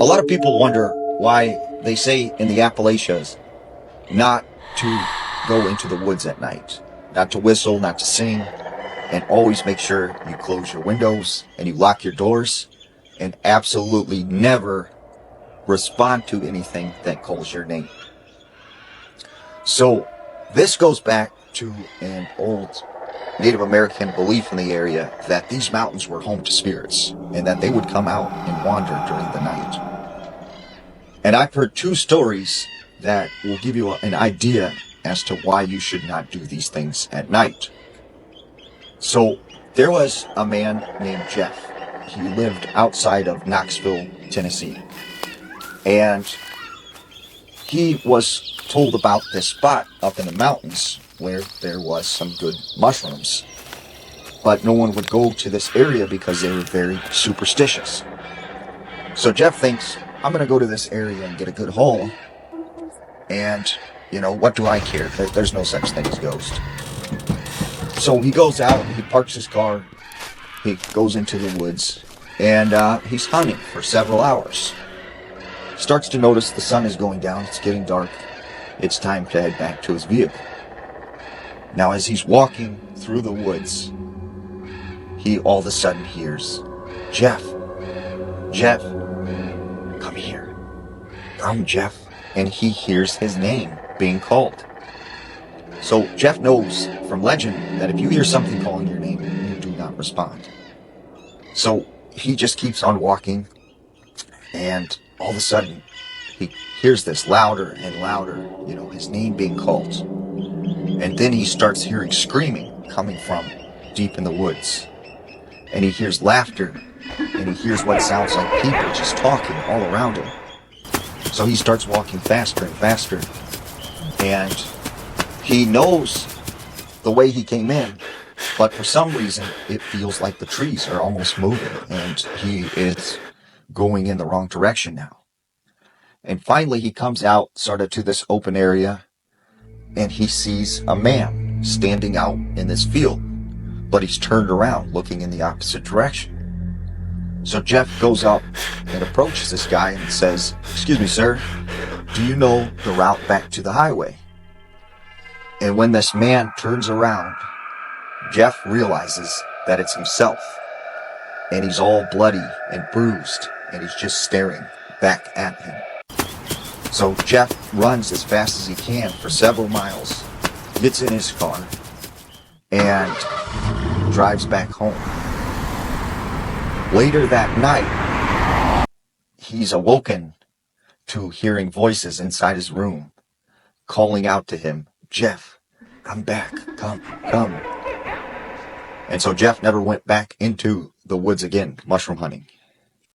A lot of people wonder why they say in the Appalachians not to go into the woods at night, not to whistle, not to sing, and always make sure you close your windows and you lock your doors and absolutely never respond to anything that calls your name. So this goes back to an old Native American belief in the area that these mountains were home to spirits and that they would come out and wander during the night. And I've heard two stories that will give you an idea as to why you should not do these things at night. So there was a man named Jeff. He lived outside of Knoxville, Tennessee. And he was told about this spot up in the mountains where there was some good mushrooms. But no one would go to this area because they were very superstitious. So Jeff thinks, I'm going to go to this area and get a good haul. And, what do I care? There's no such thing as ghosts. So he goes out, he parks his car, he goes into the woods, and he's hunting for several hours. Starts to notice the sun is going down, it's getting dark. It's time to head back to his vehicle. Now as he's walking through the woods, he all of a sudden hears, Jeff, come here. Come, Jeff. And he hears his name being called. So Jeff knows from legend that if you hear something calling your name, you do not respond. So he just keeps on walking, and all of a sudden he hears this louder and louder, his name being called. And then he starts hearing screaming coming from deep in the woods. And he hears laughter, and he hears what sounds like people just talking all around him. So he starts walking faster and faster, and he knows the way he came in, but for some reason it feels like the trees are almost moving, and he is going in the wrong direction now. And finally he comes out sort of to this open area, and he sees a man standing out in this field, but he's turned around looking in the opposite direction. So Jeff goes up and approaches this guy and says, "Excuse me, sir, do you know the route back to the highway?" And when this man turns around, Jeff realizes that it's himself. And he's all bloody and bruised, and he's just staring back at him. So Jeff runs as fast as he can for several miles, gets in his car, and drives back home. Later that night, he's awoken to hearing voices inside his room calling out to him, "Jeff, come back, come." And so Jeff never went back into the woods again, mushroom hunting.